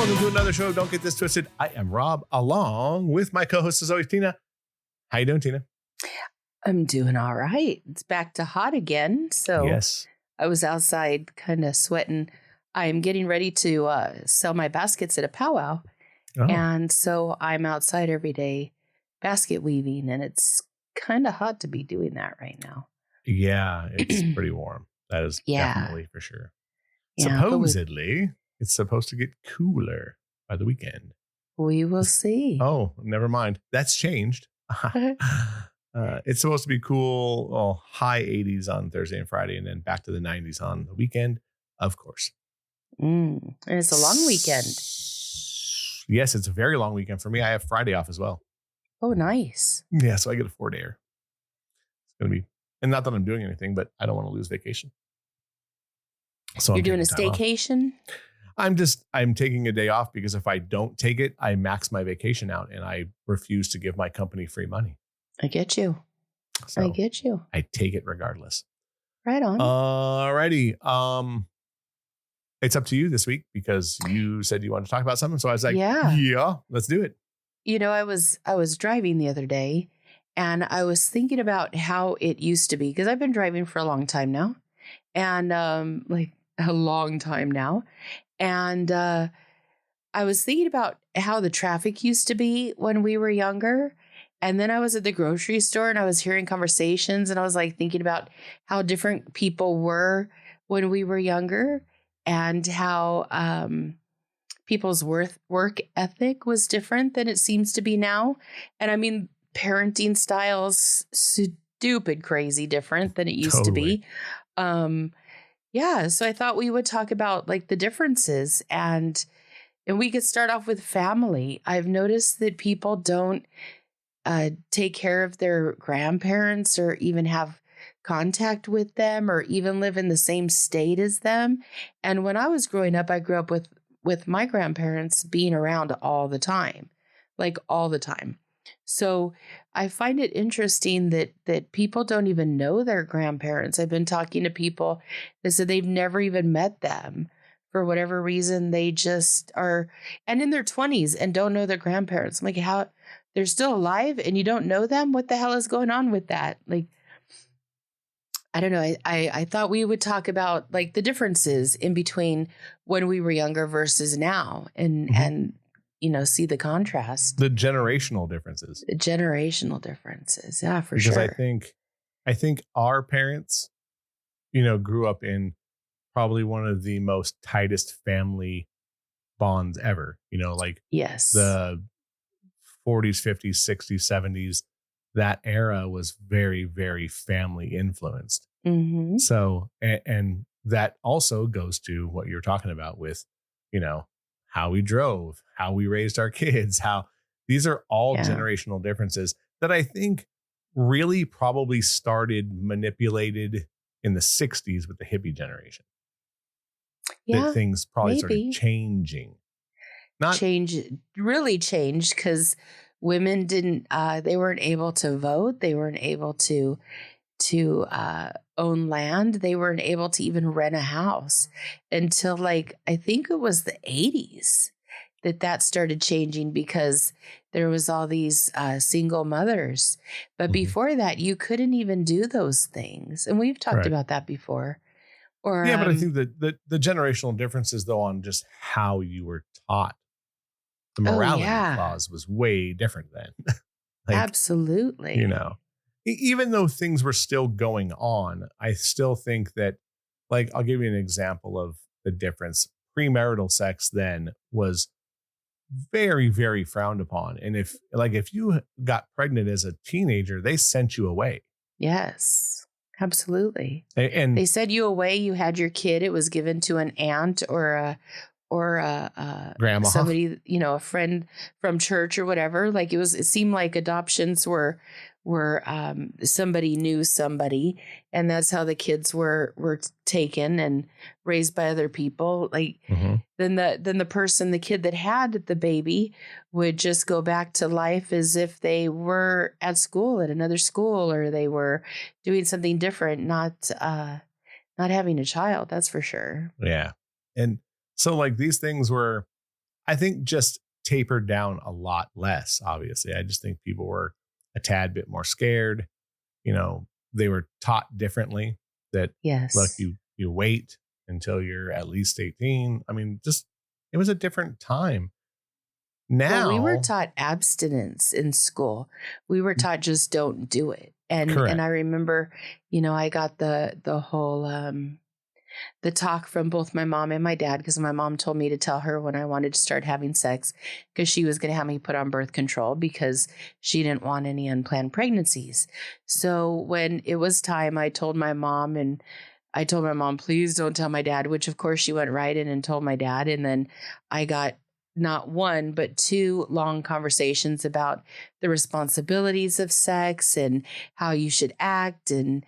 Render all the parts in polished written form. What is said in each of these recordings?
Welcome to another show of Don't Get This Twisted. I am Rob, along with my co-host as always, Tina. How you doing, Tina? I'm doing all right. It's back to hot again. So Yes. I was outside kind of sweating. I'm getting ready to sell my baskets at a powwow. Oh. And so I'm outside every day basket weaving, and it's kind of hot to be doing that right now. Yeah, it's pretty warm. That is definitely for sure. Yeah, Supposedly, it's supposed to get cooler by the weekend. We will see. Oh, never mind. That's changed. It's supposed to be cool, high 80s on Thursday and Friday, and then back to the 90s on the weekend, of course. And it's a long weekend. Yes, it's a very long weekend for me. I have Friday off as well. Oh, nice. Yeah, so I get a 4-dayer. It's going to be, and not that I'm doing anything, but I don't want to lose vacation. So you're doing a staycation? I'm taking a day off because if I don't take it, I max my vacation out and I refuse to give my company free money. I get you. So I get you. I take it regardless. Right on. Alrighty. It's up to you this week because you said you wanted to talk about something. So I was like, yeah, let's do it. You know, I was driving the other day and I was thinking about how it used to be because I've been driving for a long time now and like a long time now. And I was thinking about how the traffic used to be when we were younger. And then I was at the grocery store and I was hearing conversations and I was like thinking about how different people were when we were younger and how people's work ethic was different than it seems to be now. And I mean, parenting styles, stupid, crazy different than it used to be. Yeah, so I thought we would talk about like the differences and we could start off with family. I've noticed that people don't take care of their grandparents or even have contact with them or even live in the same state as them. And when I was growing up, I grew up with my grandparents being around all the time, like all the time. So I find it interesting that people don't even know their grandparents. I've been talking to people that said they've never even met them for whatever reason. They just are, and in their 20s and don't know their grandparents. I'm like, how they're still alive and you don't know them? What the hell is going on with that? Like, I don't know. I thought we would talk about like the differences in between when we were younger versus now and you know, see the contrast. The generational differences. Yeah, for sure. Because I think our parents, you know, grew up in probably one of the most tightest family bonds ever. You know, like the 40s, 50s, 60s, 70s. That era was very, very family influenced. Mm-hmm. So, and that also goes to what you're talking about with, you know, how we drove, how we raised our kids, how these are all generational differences that I think really probably started manipulated in the 60s with the hippie generation. Yeah, that things probably started changing. Really changed because women didn't, they weren't able to vote. They weren't able to own land. They weren't able to even rent a house until like, I think it was the 80s that started changing because there was all these single mothers. But before that, you couldn't even do those things. And we've talked about that before. Or but I think that the generational differences though on just how you were taught. The morality clause was way different then. Like, absolutely. You know, even though things were still going on, I still think that, like, I'll give you an example of the difference. Premarital sex then was very, very frowned upon. And if you got pregnant as a teenager, they sent you away. Yes, absolutely. And they sent you away. You had your kid. It was given to an aunt or grandma, somebody, you know, a friend from church or whatever. Like it seemed like adoptions were somebody knew somebody, and that's how the kids were taken and raised by other people. Like then the kid that had the baby would just go back to life as if they were at school at another school, or they were doing something different, not having a child. That's for sure. Yeah. And so like these things were, I think just tapered down a lot less, obviously. I just think people were a tad bit more scared. They were taught differently that, look, Yes. you wait until you're at least 18. I mean, just, it was a different time. Well, we were Now, taught abstinence in school. We were taught just don't do it. And correct. I remember, I got the whole the talk from both my mom and my dad, because my mom told me to tell her when I wanted to start having sex, because she was going to have me put on birth control because she didn't want any unplanned pregnancies. So when it was time, I told my mom, and I told my mom, please don't tell my dad, which of course she went right in and told my dad. And then I got not one, but two long conversations about the responsibilities of sex and how you should act and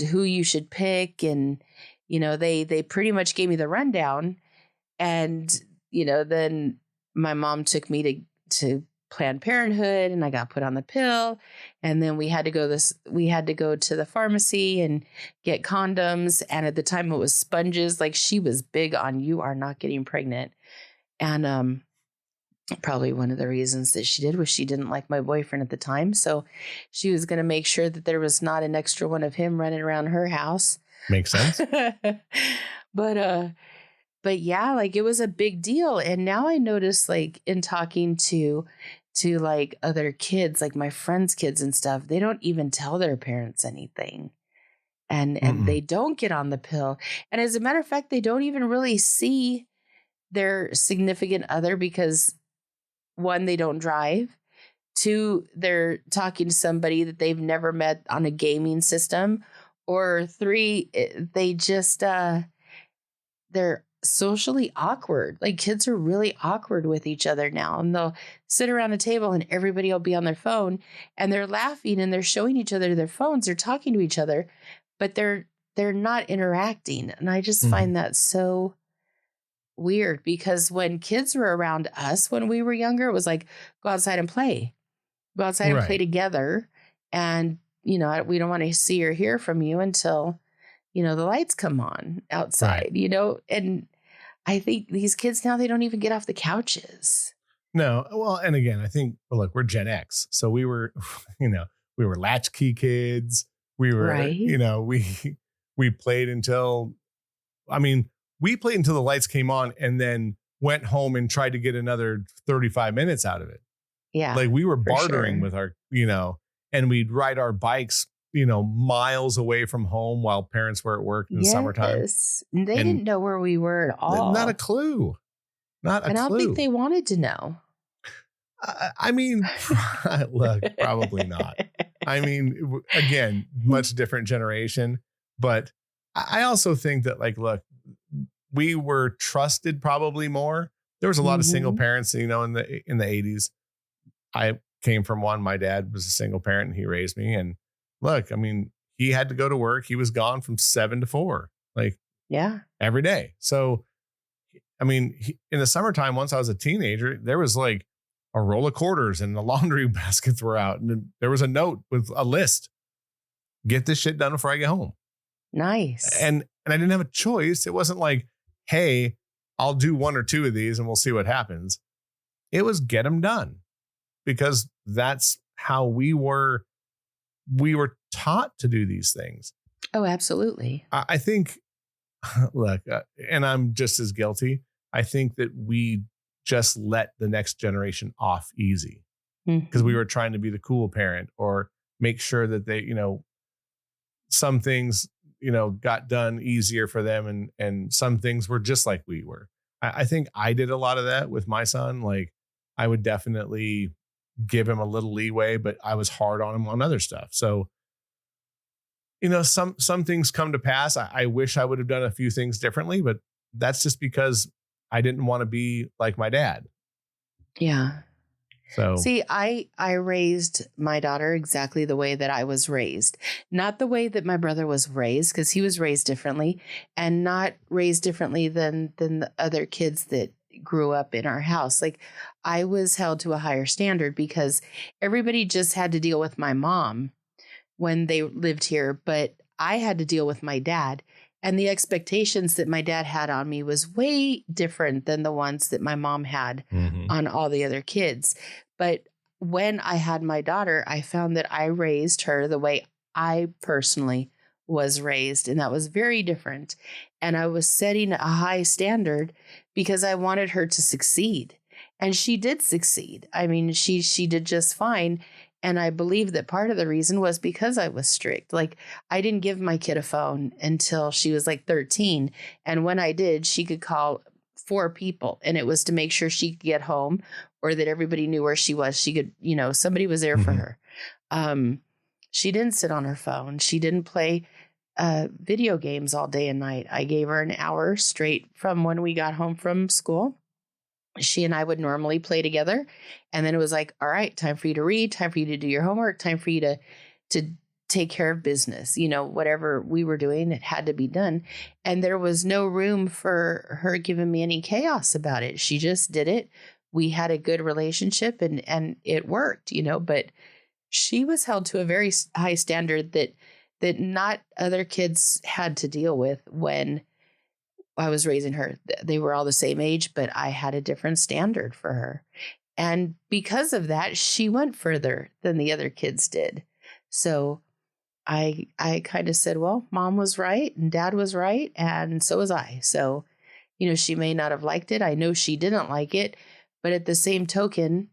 who you should pick. And, they pretty much gave me the rundown. And, then my mom took me to Planned Parenthood, and I got put on the pill. And then we had to go to the pharmacy and get condoms. And at the time it was sponges. Like, she was big on, you are not getting pregnant. And probably one of the reasons that she did was she didn't like my boyfriend at the time. So she was going to make sure that there was not an extra one of him running around her house. Makes sense. But yeah, like, it was a big deal. And now I notice, like, in talking to like other kids, like my friends' kids and stuff, they don't even tell their parents anything. And they don't get on the pill. And as a matter of fact, they don't even really see their significant other because, one, they don't drive. Two, they're talking to somebody that they've never met on a gaming system. Or three, they just, they're socially awkward. Like, kids are really awkward with each other now. And they'll sit around a table and everybody will be on their phone and they're laughing and they're showing each other their phones. They're talking to each other, but they're not interacting. And I just find that so weird, because when kids were around us when we were younger, it was like, go outside and play. Go outside and play together. And, we don't want to see or hear from you until, the lights come on outside, and I think these kids now, they don't even get off the couches. No. Well, and again, I think, look, we're Gen X. So we were, we were latchkey kids. We were, we played until, we played until the lights came on and then went home and tried to get another 35 minutes out of it. Yeah. Like, we were bartering with our, and we'd ride our bikes, miles away from home while parents were at work in the summertime. They didn't know where we were at all. Not a clue. And I don't think they wanted to know. Look, probably not. Again, much different generation. But I also think that, like, look, we were trusted probably more. There was a lot of single parents, in the 80s. I came from one. My dad was a single parent and he raised me. And look, he had to go to work. He was gone from 7 to 4, every day. So, in the summertime, once I was a teenager, there was like a roll of quarters and the laundry baskets were out. And there was a note with a list. Get this shit done before I get home. Nice. And I didn't have a choice. It wasn't like, hey, I'll do 1 or 2 of these and we'll see what happens. It was get them done, because that's how we were taught to do these things. Oh, absolutely. I think, look, and I'm just as guilty. I think that we just let the next generation off easy because we were trying to be the cool parent or make sure that they, some things, got done easier for them. And some things were just like we were. I think I did a lot of that with my son. Like, I would definitely give him a little leeway, but I was hard on him on other stuff. So, some things come to pass. I wish I would have done a few things differently, but that's just because I didn't want to be like my dad. Yeah. So, see, I raised my daughter exactly the way that I was raised, not the way that my brother was raised, because he was raised differently, and not raised differently than the other kids that grew up in our house. Like, I was held to a higher standard because everybody just had to deal with my mom when they lived here, but I had to deal with my dad. And the expectations that my dad had on me was way different than the ones that my mom had on all the other kids. But when I had my daughter, I found that I raised her the way I personally was raised. And that was very different. And I was setting a high standard because I wanted her to succeed. And she did succeed. I mean, she did just fine. And I believe that part of the reason was because I was strict. Like, I didn't give my kid a phone until she was like 13. And when I did, she could call 4 people, and it was to make sure she could get home or that everybody knew where she was. She could, somebody was there for her. She didn't sit on her phone. She didn't play video games all day and night. I gave her an hour straight from when we got home from school. She and I would normally play together. And then it was like, all right, time for you to read, time for you to do your homework, time for you to take care of business. Whatever we were doing, it had to be done. And there was no room for her giving me any chaos about it. She just did it. We had a good relationship and it worked, but she was held to a very high standard that not other kids had to deal with when I was raising her. They were all the same age, but I had a different standard for her. And because of that, she went further than the other kids did. So I kind of said, well, mom was right and dad was right. And so was I. So, she may not have liked it. I know she didn't like it. But at the same token,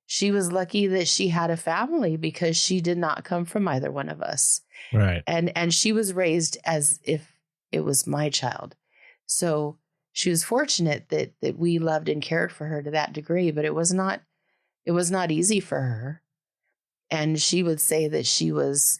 she was lucky that she had a family because she did not come from either one of us. Right. And she was raised as if it was my child. So she was fortunate that we loved and cared for her to that degree, but it was not easy for her. And she would say that she was,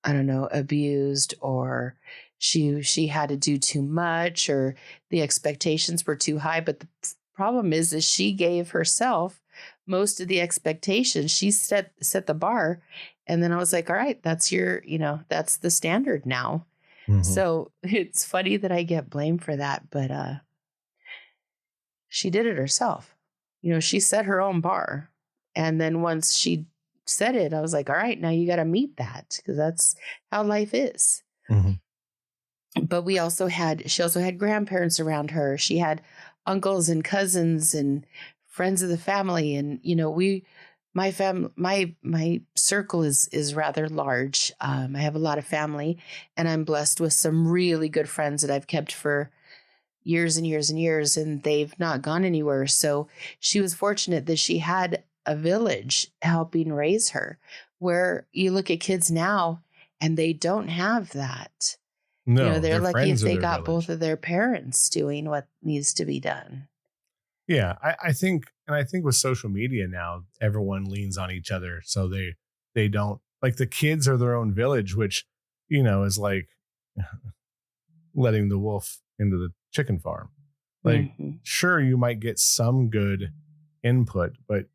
abused, or she had to do too much, or the expectations were too high. But the problem is she gave herself most of the expectations. She set the bar. And then I was like, all right, that's that's the standard now. So it's funny that I get blamed for that, but she did it herself. She set her own bar. And then once she said it, I was like, all right, now you got to meet that, because that's how life is. But she also had grandparents around her. She had uncles and cousins and friends of the family. And, my circle is rather large. I have a lot of family, and I'm blessed with some really good friends that I've kept for years and years and years, and they've not gone anywhere. So she was fortunate that she had a village helping raise her, where you look at kids now and they don't have that. No, they're lucky if they got village. Both of their parents doing what needs to be done. Yeah, I think with social media now, everyone leans on each other. So they don't, like, the kids are their own village, which, is like letting the wolf into the chicken farm. Like, sure, you might get some good input, but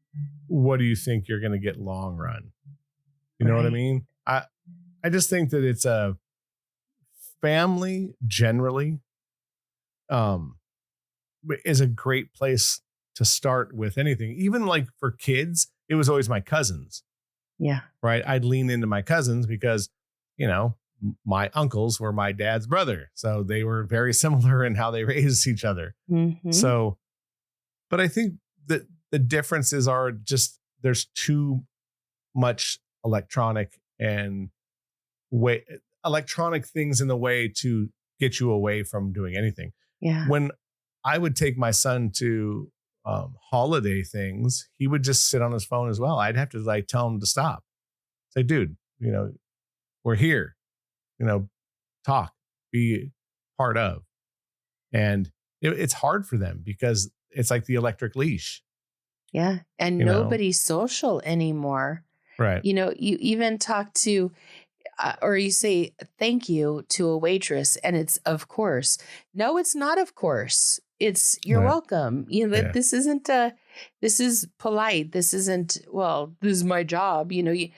what do you think you're going to get long run? You know what I mean? I just think that it's a family generally, is a great place to start with anything. Even like for kids, it was always my cousins. Yeah. Right. I'd lean into my cousins because, my uncles were my dad's brother. So they were very similar in how they raised each other. So, but I think that the differences are just, there's too much electronic things in the way to get you away from doing anything. Yeah. When I would take my son to holiday things, he would just sit on his phone as well. I'd have to tell him to stop. Say, dude, we're here, talk, be part of. And it's hard for them because it's like the electric leash. Yeah. And nobody's social anymore. Right. You even talk to, or you say thank you to a waitress, and it's of course. No, it's not of course. It's you're welcome. This isn't this is polite. This isn't, well, this is my job. You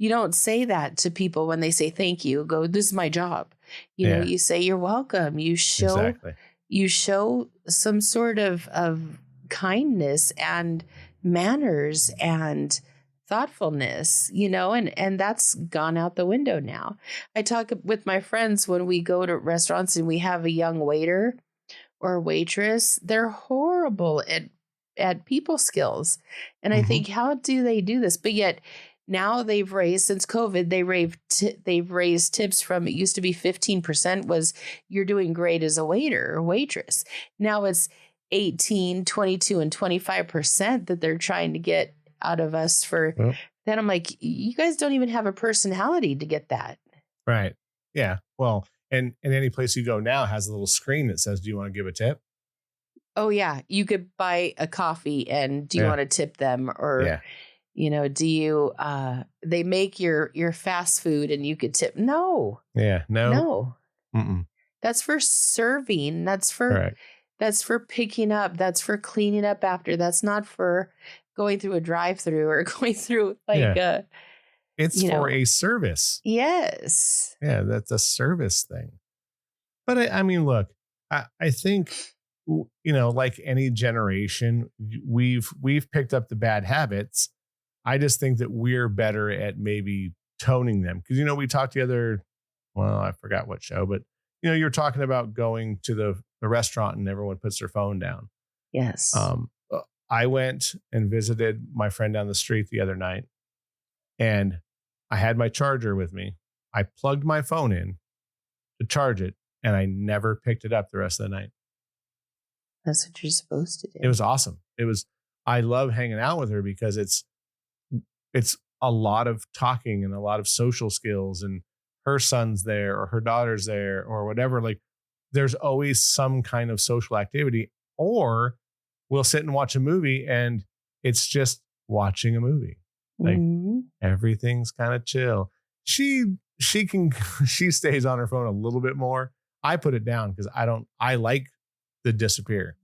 don't say that to people when they say thank you. Go, this is my job. You say you're welcome. You show some sort of kindness and manners and thoughtfulness, and that's gone out the window now. I talk with my friends when we go to restaurants and we have a young waiter or waitress, they're horrible at people skills. And I think, how do they do this? But yet now they've raised, since COVID, they've raised tips from, it used to be 15% was you're doing great as a waiter or waitress. Now it's 18, 22, and 25% that they're trying to get out of us for that. I'm like, you guys don't even have a personality to get that. Right. Yeah. Well, and any place you go now has a little screen that says, do you want to give a tip? Oh yeah. You could buy a coffee and do you want to tip them? Or, do you, they make your fast food and you could tip? No. Yeah. No. Mm-mm. That's for serving. That's for picking up. That's for cleaning up after. That's not for going through a drive-through or going through it's for a service. Yes. Yeah, that's a service thing. But I mean, look, I think, like any generation, we've picked up the bad habits. I just think that we're better at maybe toning them. Because, we talked I forgot what show, but, you're talking about going to the restaurant and everyone puts their phone down. Yes. I went and visited my friend down the street the other night, and I had my charger with me. I plugged my phone in to charge it, and I never picked it up the rest of the night. That's what you're supposed to do. It was awesome. I love hanging out with her because it's a lot of talking and a lot of social skills, and her son's there or her daughter's there or whatever. Like, there's always some kind of social activity, or we'll sit and watch a movie and it's just watching a movie. Like, everything's kind of chill. She stays on her phone a little bit more. I put it down because I like the disappear.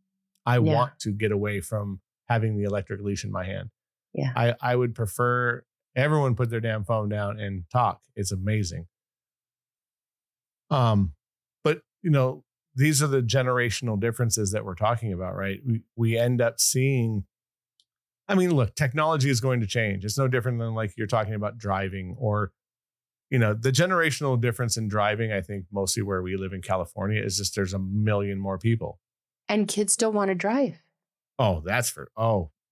I want to get away from having the electric leash in my hand. Yeah. I would prefer everyone put their damn phone down and talk. It's amazing. But these are the generational differences that we're talking about, right? We end up seeing, I mean, look, technology is going to change. It's no different than like you're talking about driving or, the generational difference in driving. I think mostly where we live in California is just there's a million more people. And kids don't want to drive. Oh,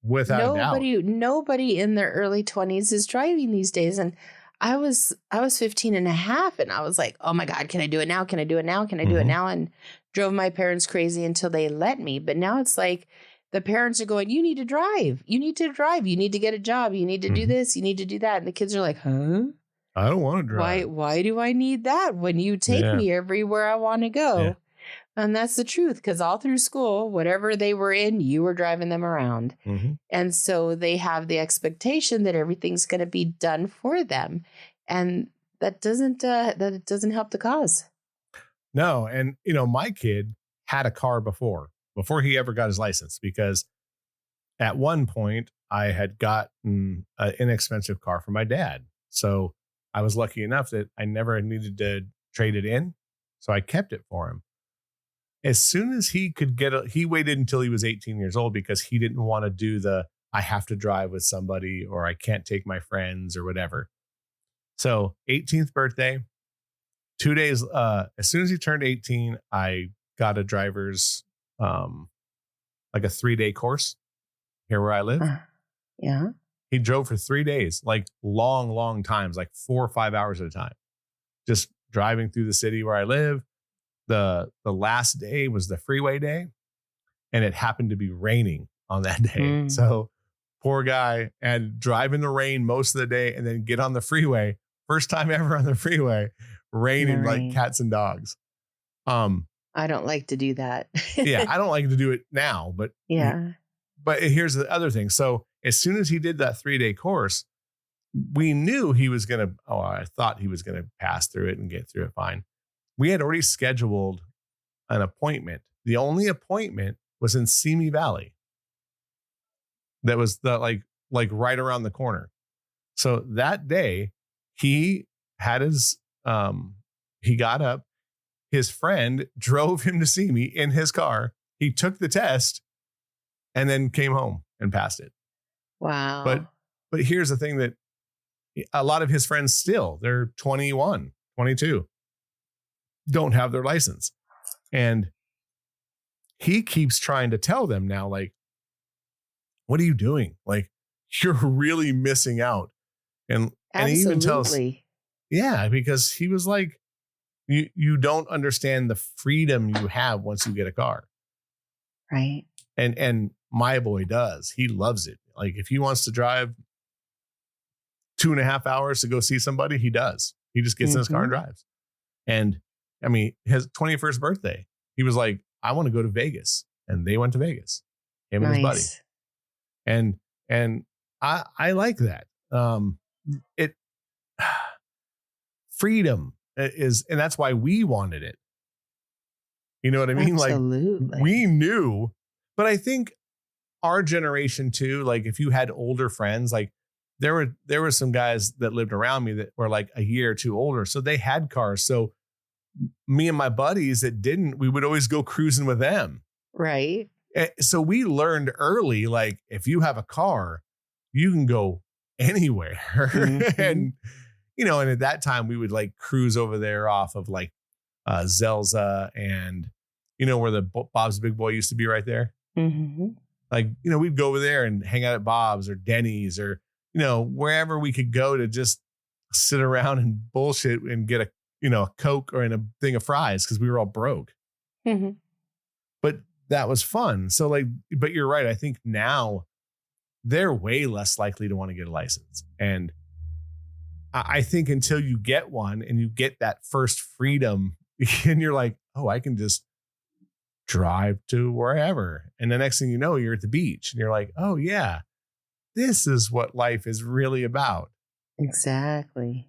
without a doubt. Nobody in their early 20s is driving these days. And I was 15 and a half and I was like, oh my God, can I do it now? Can I do it now? Can I do it now? And drove my parents crazy until they let me. But now it's like the parents are going, you need to drive. You need to drive. You need to get a job. You need to do this. You need to do that. And the kids are like, huh? I don't want to drive. Why do I need that when you take me everywhere I want to go? Yeah. And that's the truth, because all through school, whatever they were in, you were driving them around. And so they have the expectation that everything's going to be done for them. And that doesn't help the cause. No. And, my kid had a car before he ever got his license, because at one point I had gotten an inexpensive car for my dad. So I was lucky enough that I never needed to trade it in. So I kept it for him. As soon as he could he waited until he was 18 years old because he didn't want to do I have to drive with somebody or I can't take my friends or whatever. So 18th birthday, 2 days, as soon as he turned 18, I got a driver's, like a 3-day course here where I live. Yeah. He drove for 3 days, like long times, like 4 or 5 hours at a time, just driving through the city where I live. The last day was the freeway day, and it happened to be raining on that day. So poor guy had to drive in the rain most of the day and then get on the freeway. First time ever on the freeway, raining like cats and dogs. I don't like to do that. Yeah, I don't like to do it now, but But here's the other thing. So as soon as he did that 3-day course, we knew he was going to, I thought he was going to pass through it and get through it fine. We had already scheduled an appointment. The only appointment was in Simi Valley. That was like right around the corner. So that day he had he got up, his friend drove him to see me in his car. He took the test and then came home and passed it. Wow. But here's the thing that a lot of his friends still, they're 21, 22, don't have their license. And he keeps trying to tell them now, like, what are you doing? Like, you're really missing out. And he even tells, yeah, because he was like, you don't understand the freedom you have once you get a car. Right. And my boy does. He loves it. Like, if he wants to drive 2.5 hours to go see somebody, he does. He just gets in his car and drives. And I mean, his 21st birthday, he was like, I want to go to Vegas. And they went to Vegas, him and his buddy. And I like that. It freedom is, and that's why we wanted it. You know what I mean? Absolutely. Like, we knew, but I think our generation too, like if you had older friends, like there were some guys that lived around me that were like a year or two older. So they had cars. So me and my buddies that didn't, we would always go cruising with them. Right. So we learned early, like if you have a car, you can go anywhere. And, you know, and at that time we would like cruise over there off of like Zelza and, you know, where the Bob's Big Boy used to be right there. Like, you know, we'd go over there and hang out at Bob's or Denny's or, you know, wherever we could go to just sit around and bullshit and get a, you know, a Coke or in a thing of fries because we were all broke. But that was fun. So like, but you're right. I think now they're way less likely to want to get a license. And I think until you get one and you get that first freedom and you're like, oh, I can just drive to wherever. And the next thing you know, you're at the beach and you're like, oh yeah, this is what life is really about. Exactly.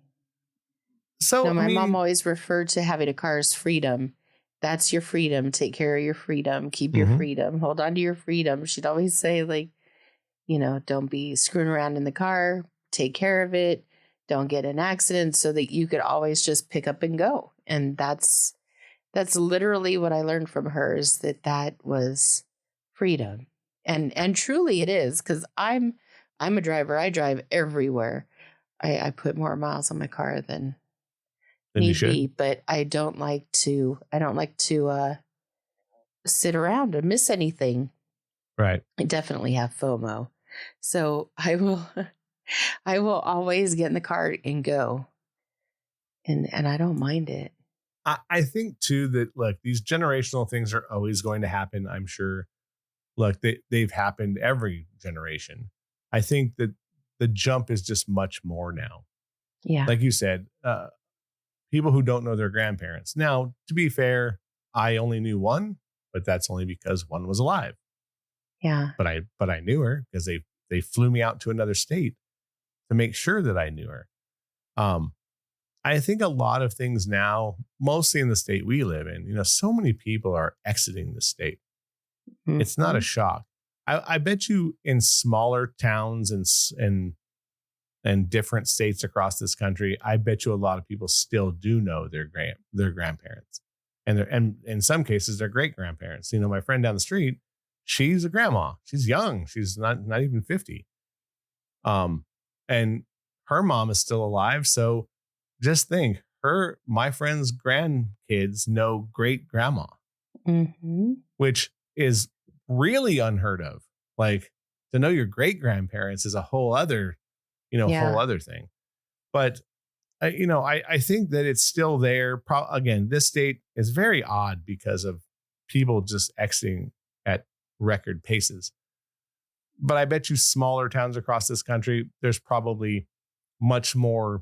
So no, my mom always referred to having a car as freedom. That's your freedom. Take care of your freedom. Keep your freedom. Hold on to your freedom. She'd always say, like, you know, don't be screwing around in the car. Take care of it. Don't get in accidents so that you could always just pick up and go. And that's literally what I learned from her, is that was freedom. And truly it is, because I'm a driver. I drive everywhere. I put more miles on my car than need be, but I don't like to sit around and miss anything. Right. I definitely have FOMO. So I will always get in the car and go. And I don't mind it. I think too that, look, these generational things are always going to happen. I'm sure. Look, they've happened every generation. I think that the jump is just much more now. Yeah. Like you said, people who don't know their grandparents. Now, to be fair, I only knew one, but that's only because one was alive. Yeah. But I knew her because they flew me out to another state to make sure that I knew her. I think a lot of things now, mostly in the state we live in, you know, so many people are exiting the state. It's not a shock. I bet you in smaller towns and different states across this country, I bet you a lot of people still do know their grandparents, and in some cases their great grandparents. You know, my friend down the street, she's a grandma. She's young. She's not even 50. And her mom is still alive. So just think, my friend's grandkids know great grandma, which is really unheard of. Like, to know your great grandparents is a whole other, whole other thing. But, I think that it's still there. Again, this state is very odd because of people just exiting at record paces. But I bet you smaller towns across this country, there's probably much more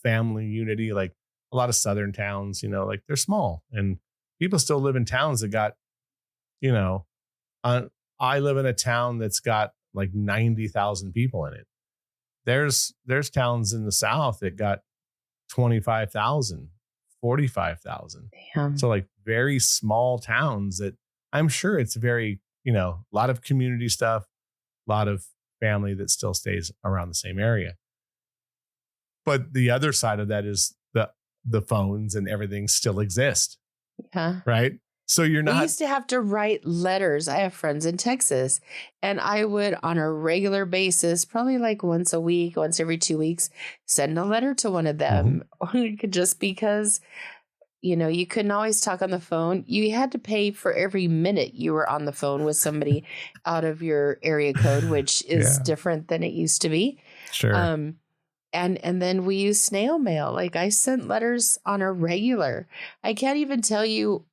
family unity. Like a lot of southern towns, like they're small and people still live in towns that got, I live in a town that's got like 90,000 people in it. There's towns in the South that got 25,000, 45,000. So like very small towns that I'm sure it's very, a lot of community stuff, a lot of family that still stays around the same area. But the other side of that is the phones and everything still exist. Yeah. Right. So you're not. We used to have to write letters. I have friends in Texas, and I would, on a regular basis, probably like once a week, once every 2 weeks, send a letter to one of them. Just because, you couldn't always talk on the phone. You had to pay for every minute you were on the phone with somebody out of your area code, which is different than it used to be. Sure. And then we use snail mail. Like, I sent letters on a regular. I can't even tell you.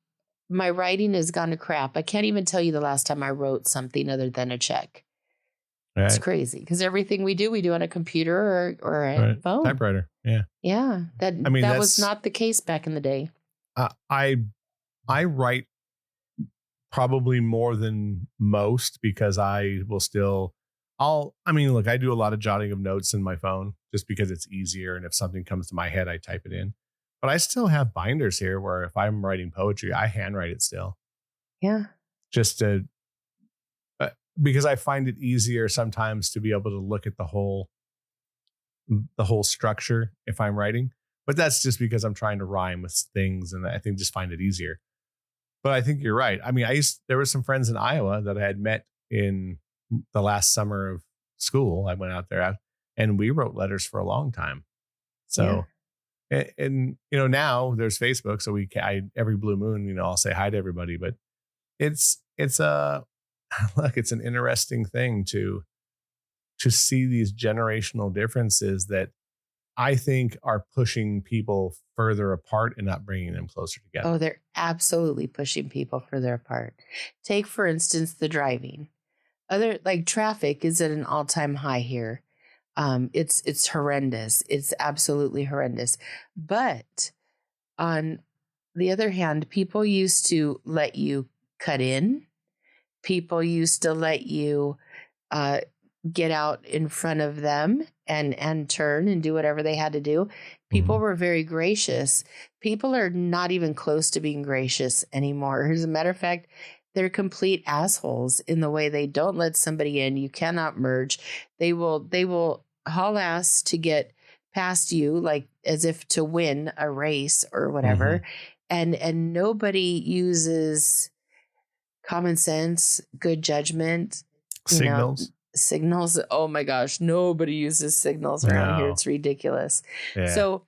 My writing has gone to crap. I can't even tell you the last time I wrote something other than a check. Right. It's crazy because everything we do on a computer or a phone. Typewriter. Yeah. Yeah. That was not the case back in the day. I write probably more than most because I will still, look, I do a lot of jotting of notes in my phone just because it's easier. And if something comes to my head, I type it in. But I still have binders here where if I'm writing poetry, I handwrite it still. Yeah. Just to, because I find it easier sometimes to be able to look at the whole structure if I'm writing. But that's just because I'm trying to rhyme with things, and I think just find it easier. But I think you're right. I mean, there were some friends in Iowa that I had met in the last summer of school. I went out there and we wrote letters for a long time. So. Yeah. And now there's Facebook, so every blue moon, I'll say hi to everybody. But it's an interesting thing to see these generational differences that I think are pushing people further apart and not bringing them closer together. Oh, they're absolutely pushing people further apart. Take, for instance, the driving. Traffic is at an all-time high here. It's horrendous. It's absolutely horrendous. But on the other hand, people used to let you cut in. People used to let you get out in front of them and turn and do whatever they had to do. People were very gracious. People are not even close to being gracious anymore. As a matter of fact, they're complete assholes in the way they don't let somebody in. You cannot merge. They will haul ass to get past you, like as if to win a race or whatever. And nobody uses common sense, good judgment, signals. Oh my gosh, nobody uses signals around here. It's ridiculous. Yeah. So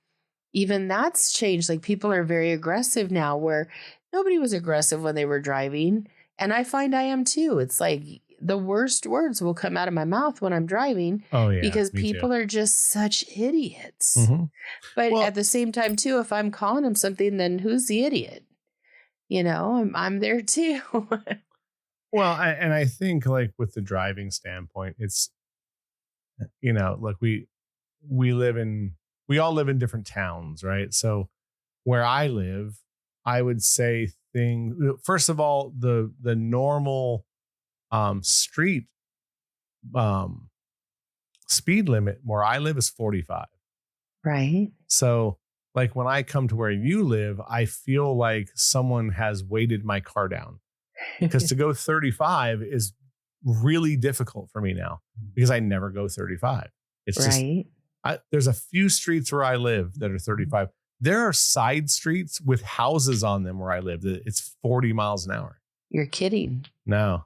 even that's changed. Like, people are very aggressive now, where nobody was aggressive when they were driving. And I find I am too. It's like the worst words will come out of my mouth when I'm driving. Oh, yeah, because people are just such idiots. But at the same time too, if I'm calling them something, then who's the idiot? I'm there too. Well, and I think, like, with the driving standpoint, it's, look, we all live in different towns, right? So where I live, I would say first of all, the normal street speed limit where I live is 45. Right. So, like, when I come to where you live, I feel like someone has weighted my car down, because to go 35 is really difficult for me now because I never go 35. It's right. There's a few streets where I live that are 35. There are side streets with houses on them where I live that it's 40 miles an hour. You're kidding. No.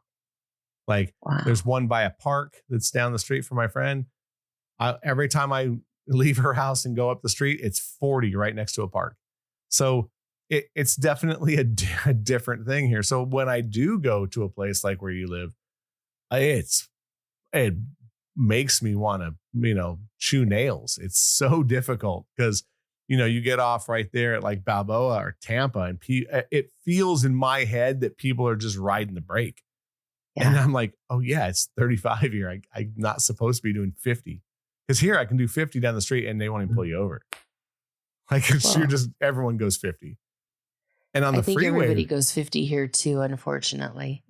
Like, wow. There's one by a park that's down the street from my friend. Every time I leave her house and go up the street, it's 40 right next to a park. So it's definitely a different thing here. So when I do go to a place like where you live, it makes me want to, chew nails. It's so difficult because, you get off right there at like Balboa or Tampa, and it feels in my head that people are just riding the brake. Yeah. And I'm like, oh yeah, it's 35 here. I'm not supposed to be doing 50. Because here I can do 50 down the street and they won't even pull you over. Like, everyone goes 50. And on the freeway, everybody goes 50 here too, unfortunately.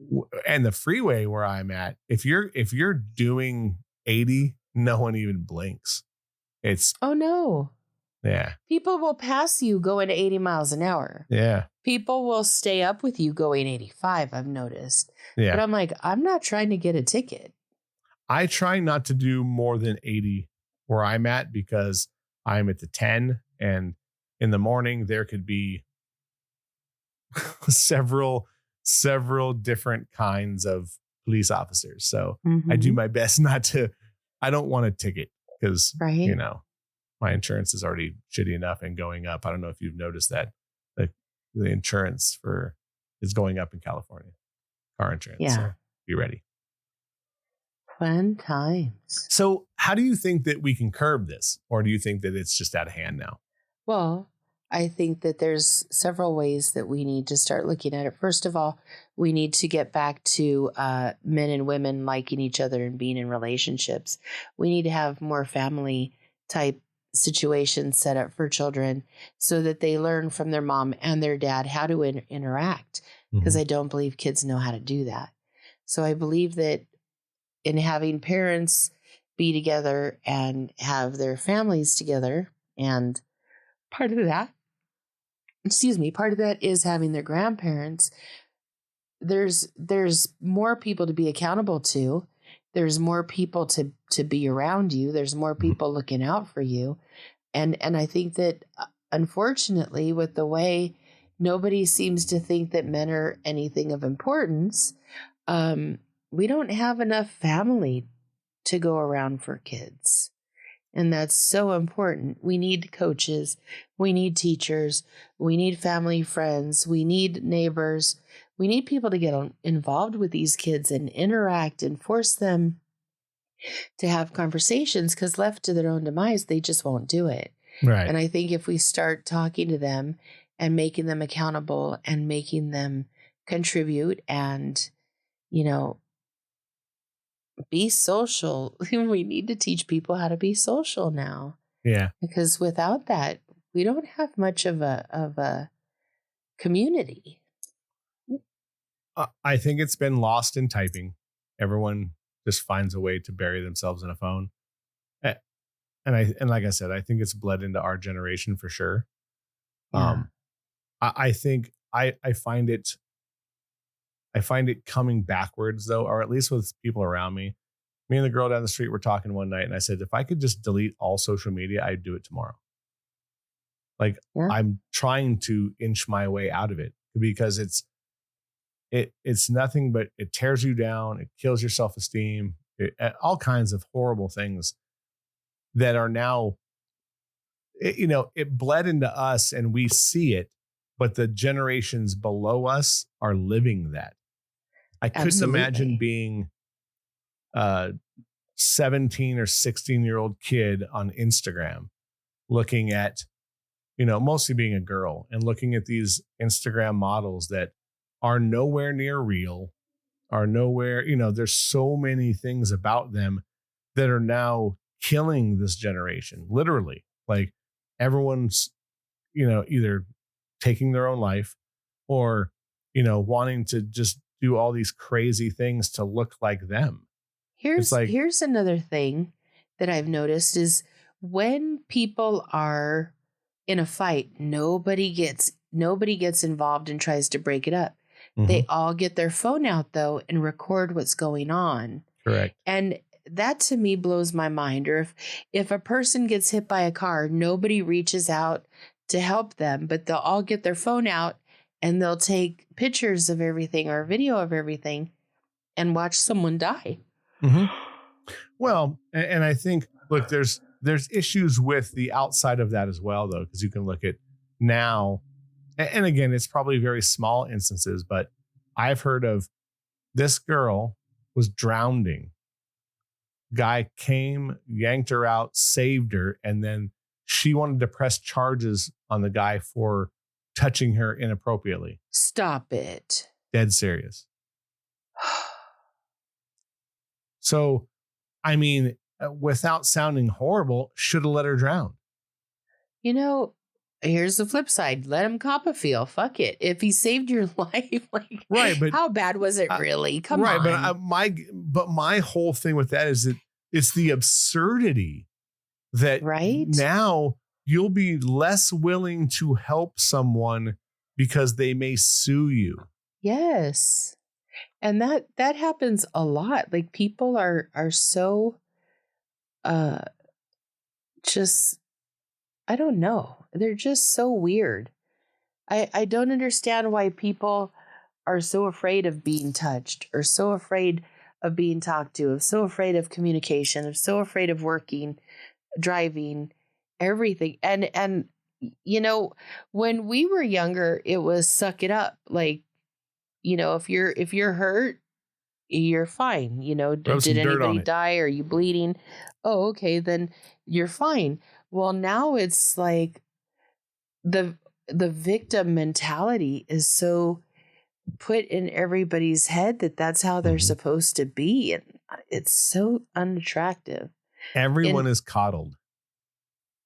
And the freeway where I'm at, if you're doing 80, no one even blinks. Oh no. Yeah. People will pass you going 80 miles an hour. Yeah. People will stay up with you going 85, I've noticed. Yeah. But I'm like, I'm not trying to get a ticket. I try not to do more than 80 where I'm at, because I'm at the 10, and in the morning there could be several different kinds of police officers. So I do Mm-hmm. my best not to. I don't want a ticket because Right. my insurance is already shitty enough and going up. I don't know if you've noticed that the insurance is going up in California, car insurance. Yeah. So be ready. Fun times. So how do you think that we can curb this? Or do you think that it's just out of hand now? Well, I think that there's several ways that we need to start looking at it. First of all, we need to get back to men and women liking each other and being in relationships. We need to have more family type situations set up for children so that they learn from their mom and their dad how to interact, because I don't believe kids know how to do that. So I believe that in having parents be together and have their families together, and part of that is having their grandparents. There's more people to be accountable to. There's more people to be around you. There's more people looking out for you. And I think that unfortunately, with the way nobody seems to think that men are anything of importance, we don't have enough family to go around for kids. And that's so important. We need coaches. We need teachers. We need family friends. We need neighbors. We need people to get involved with these kids and interact and force them to have conversations, because left to their own demise, they just won't do it. Right. And I think if we start talking to them and making them accountable and making them contribute and, be social. We need to teach people how to be social now. Yeah. Because without that, we don't have much of a community. I think it's been lost in typing. Everyone just finds a way to bury themselves in a phone. And like I said, I think it's bled into our generation for sure. Yeah. I think I find it coming backwards though, or at least with people around me. Me and the girl down the street were talking one night, and I said, if I could just delete all social media, I'd do it tomorrow. Like, I'm trying to inch my way out of it because it's nothing but it tears you down. It kills your self-esteem, all kinds of horrible things that are now, it bled into us and we see it, but the generations below us are living that. I couldn't imagine being 17 or 16-year-old kid on Instagram looking at, mostly being a girl and looking at these Instagram models that are nowhere near real, are nowhere, there's so many things about them that are now killing this generation, literally. Like everyone's, either taking their own life or, wanting to just do all these crazy things to look like them. Here's another thing that I've noticed is when people are in a fight, nobody gets involved and tries to break it up. They all get their phone out though and record what's going on. Correct. And that to me blows my mind. Or if a person gets hit by a car, nobody reaches out to help them, but they'll all get their phone out and they'll take pictures of everything or video of everything and watch someone die. Well, and I think, look, there's issues with the outside of that as well, though, because you can look at now, and again, it's probably very small instances, but I've heard of this girl was drowning. Guy came, yanked her out, saved her, and then she wanted to press charges on the guy for touching her inappropriately. Stop it. Dead serious. So, I mean, without sounding horrible, should have let her drown. Here's the flip side. Let him cop a feel. Fuck it. If he saved your life, right? But how bad was it really? Come on. Right, but my whole thing with that is that it's the absurdity that now you'll be less willing to help someone because they may sue you. Yes. And that happens a lot. Like people are so just, I don't know. They're just so weird. I don't understand why people are so afraid of being touched, or so afraid of being talked to, or so afraid of communication, or so afraid of working, driving, everything. And you know, when we were younger, it was suck it up. Like, if you're hurt, you're fine. Rub Did some dirt on anybody it. die? Are you bleeding? Oh, okay, then you're fine. Well, now it's like the the victim mentality is so put in everybody's head that that's how they're supposed to be, and it's so unattractive. Everyone is coddled.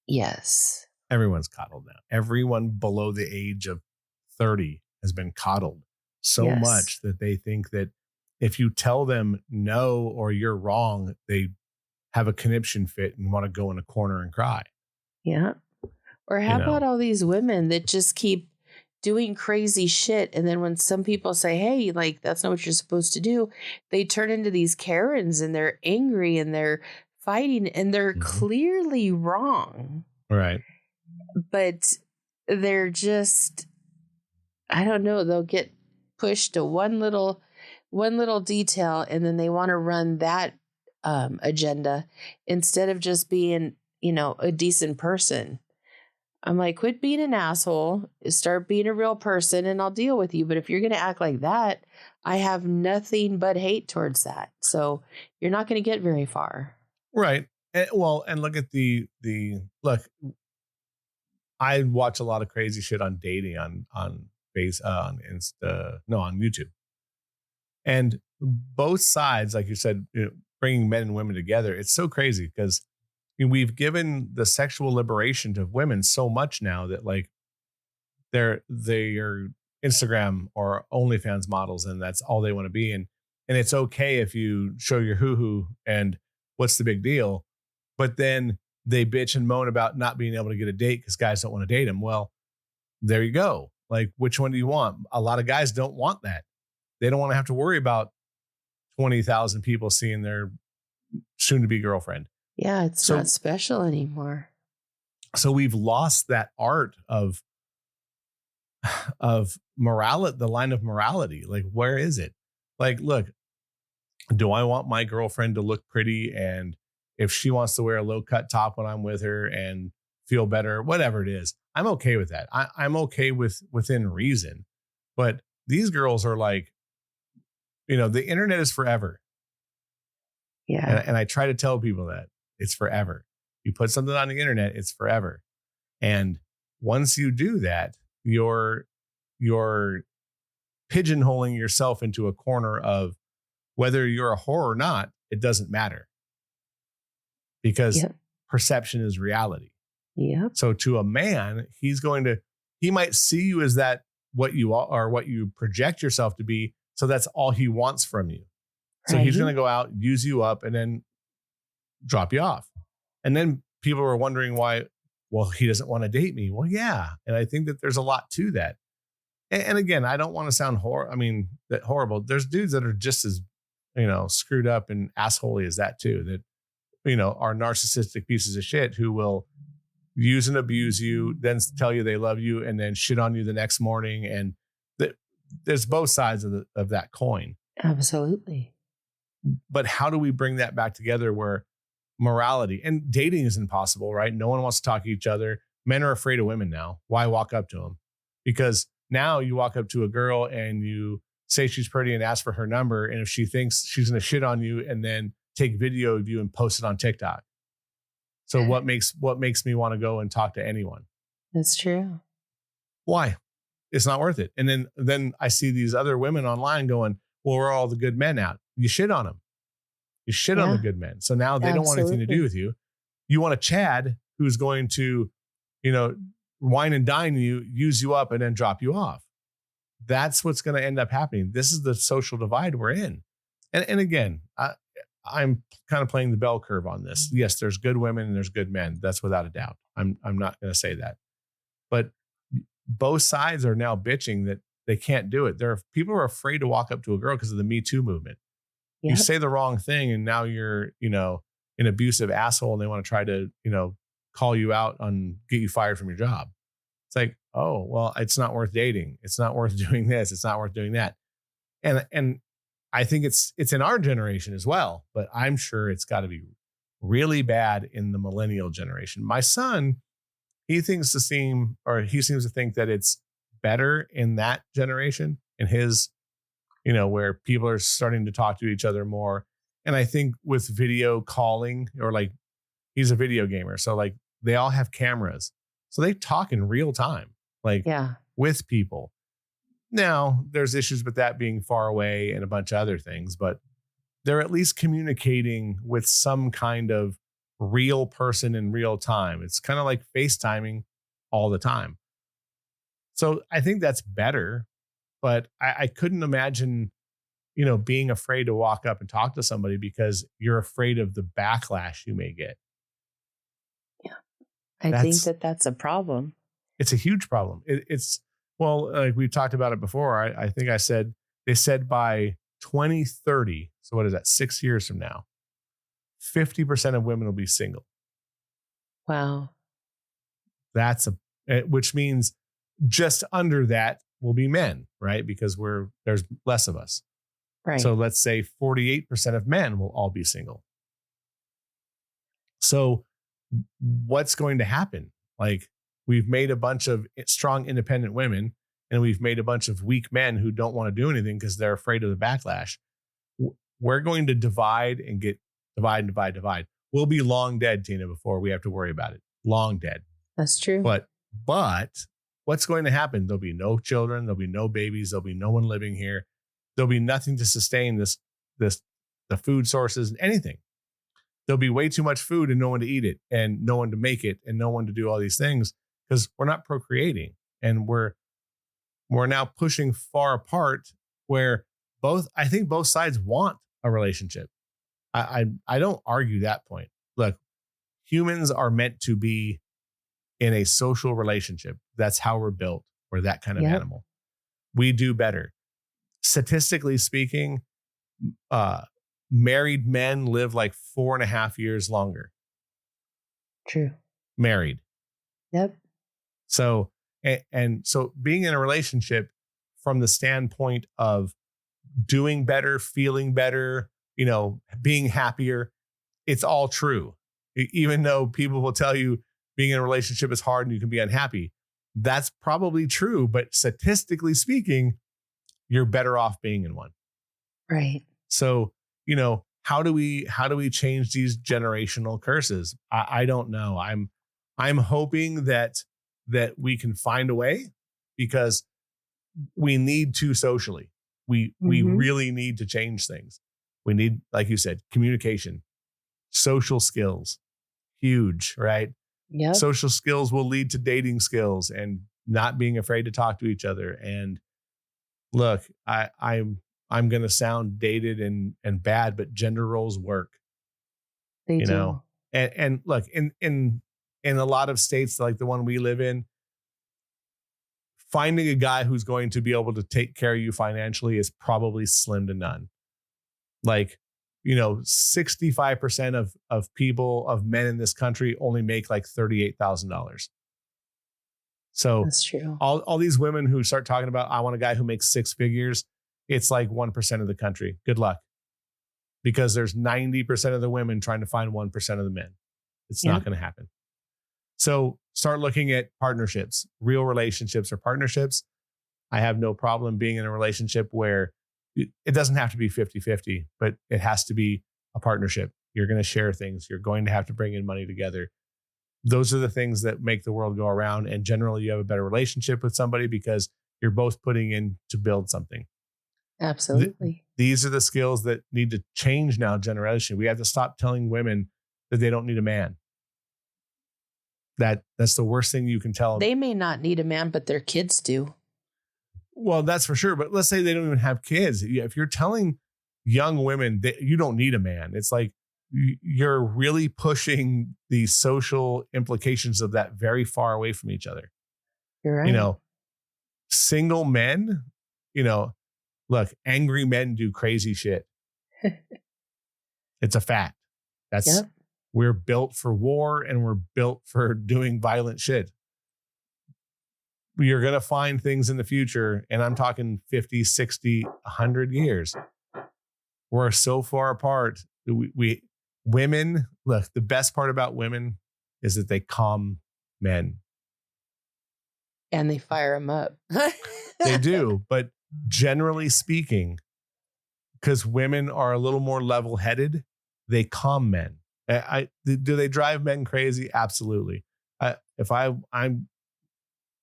Yes. Everyone's coddled now. Everyone below the age of 30 has been coddled so much that they think that if you tell them no or you're wrong, they have a conniption fit and want to go in a corner and cry. Yeah. Or how about all these women that just keep doing crazy shit, and then when some people say, hey, like, that's not what you're supposed to do, they turn into these Karens, and they're angry, and they're fighting, and they're clearly wrong. Right. But they're just, I don't know, they'll get pushed to one little detail, and then they want to run that agenda instead of just being, a decent person. I'm like, quit being an asshole, start being a real person, and I'll deal with you. But if you're going to act like that, I have nothing but hate towards that. So you're not going to get very far. Right. And look at look, I watch a lot of crazy shit on dating on YouTube. And both sides, like you said, bringing men and women together, it's so crazy because we've given the sexual liberation to women so much now that like they're Instagram or OnlyFans models, and that's all they want to be. And it's okay if you show your hoo-hoo, and what's the big deal? But then they bitch and moan about not being able to get a date because guys don't want to date them. Well, there you go. Like, which one do you want? A lot of guys don't want that. They don't want to have to worry about 20,000 people seeing their soon-to-be girlfriend. Yeah, it's not special anymore. So we've lost that art of morality, the line of morality. Like, where is it? Like, look, do I want my girlfriend to look pretty? And if she wants to wear a low-cut top when I'm with her and feel better, whatever it is, I'm okay with that. I'm okay within reason. But these girls are like, the internet is forever. Yeah. And I try to tell people that it's forever. You put something on the internet, it's forever. And once you do that, you're pigeonholing yourself into a corner of whether you're a whore or not, it doesn't matter. Because perception is reality. Yeah. So to a man, he might see you as that, what you are, or what you project yourself to be. So that's all he wants from you. So he's going to go out, use you up, and then drop you off. And then people are wondering why, well, he doesn't want to date me. Well, yeah. And I think that there's a lot to that. And again, I don't want to sound horrible. There's dudes that are just as, screwed up and assholey as that too, that, are narcissistic pieces of shit who will use and abuse you, then tell you they love you, and then shit on you the next morning. And there's both sides of that coin. Absolutely. But how do we bring that back together where morality and dating is impossible, right? No one wants to talk to each other. Men are afraid of women now. Why walk up to them? Because now you walk up to a girl and you say she's pretty and ask for her number. And if she thinks she's going to shit on you and then take video of you and post it on TikTok. So what makes me want to go and talk to anyone? That's true. Why? It's not worth it. And then I see these other women online going, well, where are all the good men out? You shit on them. You shit on the good men. So now they don't want anything to do with you. You want a Chad who's going to, wine and dine you, use you up, and then drop you off. That's what's going to end up happening. This is the social divide we're in. And again, I'm kind of playing the bell curve on this. Yes, there's good women and there's good men. That's without a doubt. I'm not going to say that. But both sides are now bitching that they can't do it. People are afraid to walk up to a girl because of the Me Too movement. Yep. You say the wrong thing and now you're, an abusive asshole, and they want to try to, call you out get you fired from your job. It's like, oh, well, it's not worth dating. It's not worth doing this. It's not worth doing that. And I think it's in our generation as well, but I'm sure it's got to be really bad in the millennial generation. My son, he seems to think that it's better in that generation, in his, where people are starting to talk to each other more. And I think with video calling, or like, he's a video gamer, so like they all have cameras, so they talk in real time, like with people. Now there's issues with that being far away and a bunch of other things, but they're at least communicating with some kind of real person in real time. It's kind of like FaceTiming all the time. So I think that's better, but I couldn't imagine, being afraid to walk up and talk to somebody because you're afraid of the backlash you may get. Yeah. I think that's a problem. It's a huge problem. Like we've talked about it before. I think they said by 2030, so what is that, 6 years from now, 50% of women will be single. Wow. Which means just under that will be men, right? Because there's less of us. Right. So let's say 48% of men will all be single. So what's going to happen? Like, we've made a bunch of strong, independent women, and we've made a bunch of weak men who don't want to do anything because they're afraid of the backlash. We're going to divide and divide. We'll be long dead, Tina, before we have to worry about it. Long dead. That's true. But what's going to happen? There'll be no children. There'll be no babies. There'll be no one living here. There'll be nothing to sustain the food sources, anything. There'll be way too much food and no one to eat it, and no one to make it, and no one to do all these things, because we're not procreating, and we're now pushing far apart, where I think both sides want a relationship. I don't argue that point. Look, humans are meant to be in a social relationship. That's how we're built. We're that kind of animal. We do better. Statistically speaking, married men live like 4.5 years longer. True. Married. Yep. So, and so being in a relationship from the standpoint of doing better, feeling better, being happier, it's all true. Even though people will tell you being in a relationship is hard and you can be unhappy, that's probably true. But statistically speaking, you're better off being in one. Right. So, how do we change these generational curses? I don't know. I'm hoping that we can find a way, because we need to socially. We really need to change things. We need, like you said, communication, social skills, huge, right? Yeah. Social skills will lead to dating skills and not being afraid to talk to each other. And look, I'm going to sound dated and bad, but gender roles work. They do. And look, in a lot of states like the one we live in, finding a guy who's going to be able to take care of you financially is probably slim to none. Like, 65% of men in this country only make like $38,000. So that's true. All these women who start talking about, I want a guy who makes 6 figures, it's like 1% of the country. Good luck. Because there's 90% of the women trying to find 1% of the men. It's not going to happen. So start looking at partnerships, real relationships or partnerships. I have no problem being in a relationship where it doesn't have to be 50-50, but it has to be a partnership. You're going to share things. You're going to have to bring in money together. Those are the things that make the world go around. And generally, you have a better relationship with somebody because you're both putting in to build something. Absolutely. These are the skills that need to change now, generation. We have to stop telling women that they don't need a man. That's the worst thing you can tell them. They may not need a man, but their kids do. Well, that's for sure. But let's say they don't even have kids. If you're telling young women that you don't need a man, it's like you're really pushing the social implications of that very far away from each other. You're right. Single men, look, angry men do crazy shit. It's a fact. We're built for war and we're built for doing violent shit. you're going to find things in the future, and I'm talking 50, 60, 100 years. We're so far apart. We women, look, the best part about women is that they calm men. And they fire them up. They do. But generally speaking, because women are a little more level-headed, they calm men. Do they drive men crazy? Absolutely. If I'm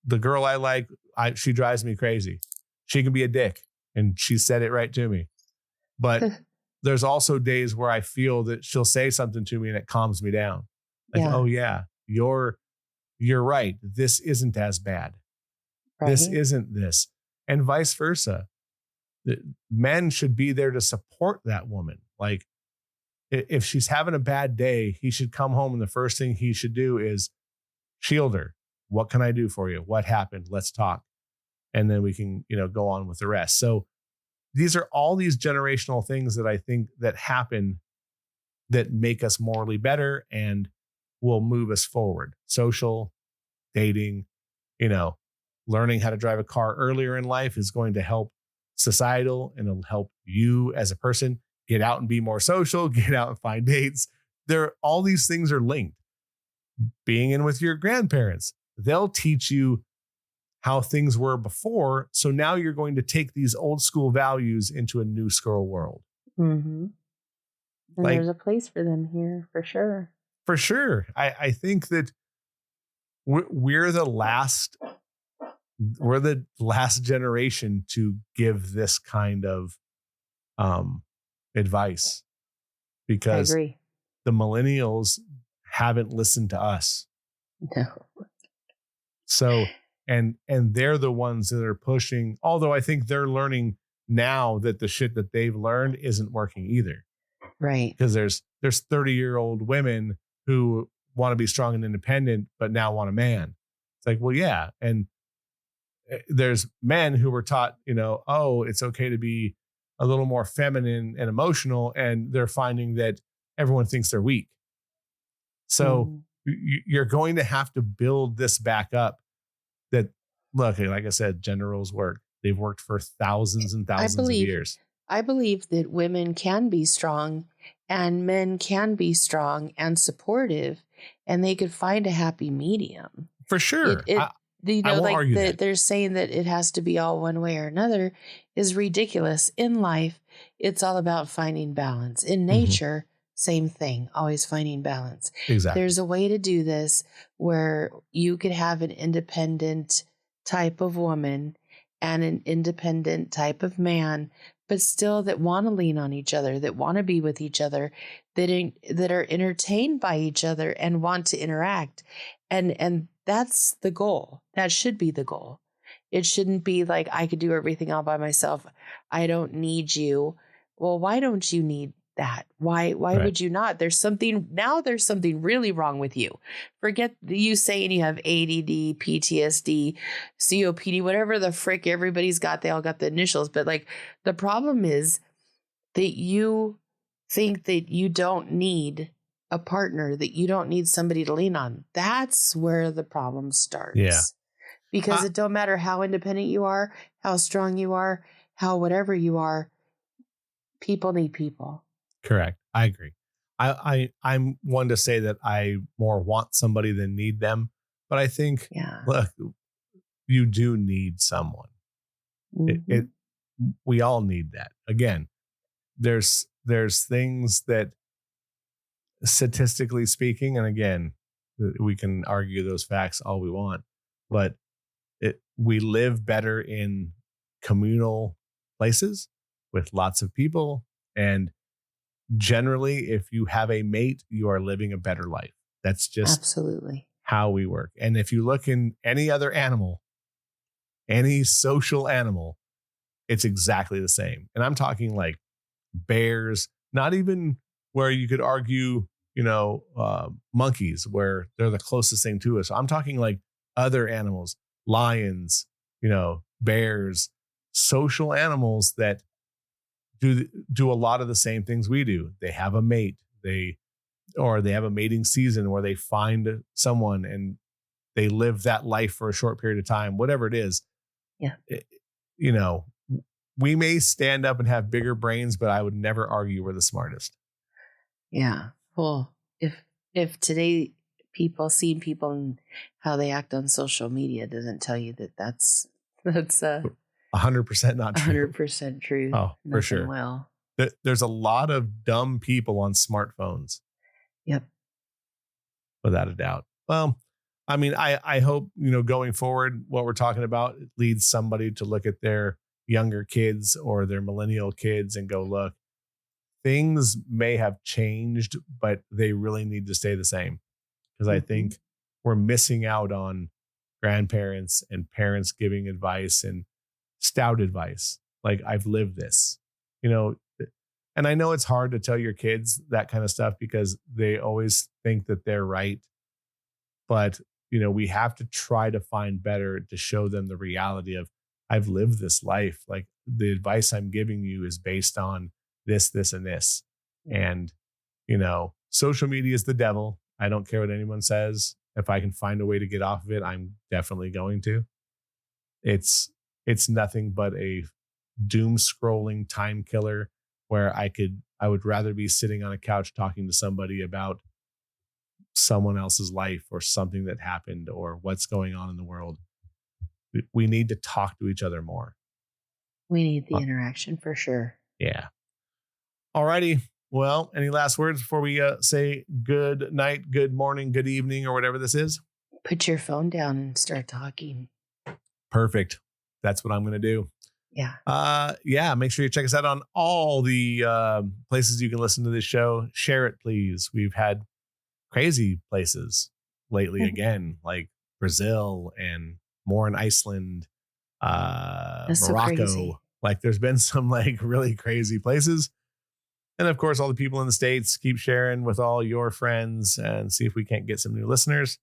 the girl I like, she drives me crazy. She can be a dick, and she said it right to me. But there's also days where I feel that she'll say something to me and it calms me down. Like, oh yeah, you're right. This isn't as bad. Right. This isn't this. And vice versa. Men should be there to support that woman. Like, if she's having a bad day, he should come home and the first thing he should do is shield her. What can I do for you? What happened? Let's talk. And then we can, go on with the rest. So these are all these generational things that I think that happen that make us morally better and will move us forward. Social, dating, learning how to drive a car earlier in life is going to help societal, and it'll help you as a person get out and be more social, get out and find dates. All these things are linked. Being in with your grandparents, they'll teach you how things were before. So now you're going to take these old school values into a new school world. Mm-hmm. And there's a place for them here, for sure. For sure. I think that we're the last generation to give this kind of advice, because the millennials haven't listened to us. No. So, and they're the ones that are pushing, although I think they're learning now that the shit that they've learned isn't working either. Right. Because there's 30-year-old women who want to be strong and independent, but now want a man. It's like, well, yeah. And there's men who were taught, it's okay to be a little more feminine and emotional, and they're finding that everyone thinks they're weak. So you're going to have to build this back up. That, look, like I said, gender roles work. They've worked for thousands and thousands of years. I believe that women can be strong and men can be strong and supportive, and they could find a happy medium. For sure. I won't argue that. They're saying that it has to be all one way or another is ridiculous. In life, it's all about finding balance. In nature, same thing, always finding balance. Exactly. There's a way to do this where you could have an independent type of woman and an independent type of man, but still that want to lean on each other, that want to be with each other, that are entertained by each other and want to interact. And that's the goal. That should be the goal. It shouldn't be like, I could do everything all by myself. I don't need you. Well, why don't you need that? Why right. would you not? There's something really wrong with you. Forget you saying you have ADD, PTSD, COPD, whatever the frick everybody's got. They all got the initials. But like, the problem is that you think that you don't need a partner, that you don't need somebody to lean on. That's where the problem starts. Yeah. Because it don't matter how independent you are, how strong you are, how whatever you are, people need people. Correct. I agree. I'm one to say that I more want somebody than need them. But I think, look, you do need someone. We all need that. Again, there's things that, statistically speaking, and again, we can argue those facts all we want, but we live better in communal places with lots of people. And generally, if you have a mate, you are living a better life. That's just absolutely how we work. And if you look in any other animal, any social animal, it's exactly the same. And I'm talking like bears, not even where you could argue, monkeys, where they're the closest thing to us. I'm talking like other animals, lions, bears, social animals that do a lot of the same things we do. They have a mate, they have a mating season where they find someone and they live that life for a short period of time, whatever it is. Yeah. You know, we may stand up and have bigger brains, but I would never argue we're the smartest. Yeah. Well, if today seeing people and how they act on social media doesn't tell you that's 100% not true. 100% true. Oh, for sure. Well, there's a lot of dumb people on smartphones. Yep. Without a doubt. Well, I mean, I hope, going forward, what we're talking about leads somebody to look at their younger kids or their millennial kids and go, look, things may have changed, but they really need to stay the same. Because I think we're missing out on grandparents and parents giving advice and stout advice. Like, I've lived this, and I know it's hard to tell your kids that kind of stuff because they always think that they're right. But, we have to try to find better to show them the reality of, I've lived this life. Like, the advice I'm giving you is based on this, this, and this. And, social media is the devil. I don't care what anyone says. If I can find a way to get off of it, I'm definitely going to. It's nothing but a doom scrolling time killer where I would rather be sitting on a couch talking to somebody about someone else's life or something that happened or what's going on in the world. We need to talk to each other more. We need the interaction for sure. Yeah. Alrighty. Well, any last words before we say good night, good morning, good evening, or whatever this is? Put your phone down and start talking. Perfect. That's what I'm going to do. Yeah. Make sure you check us out on all the places you can listen to this show. Share it, please. We've had crazy places lately again, like Brazil and more in Iceland, Morocco. So like, there's been some like really crazy places. And of course, all the people in the States, keep sharing with all your friends and see if we can't get some new listeners.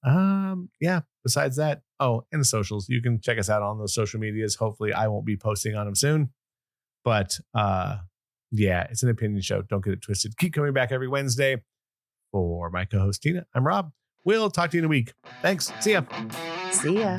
Besides that, and the socials, you can check us out on those social medias. Hopefully I won't be posting on them soon, but it's an opinion show. Don't get it twisted. Keep coming back every Wednesday. For my co-host Tina, I'm Rob. We'll talk to you in a week. Thanks. See ya. See ya.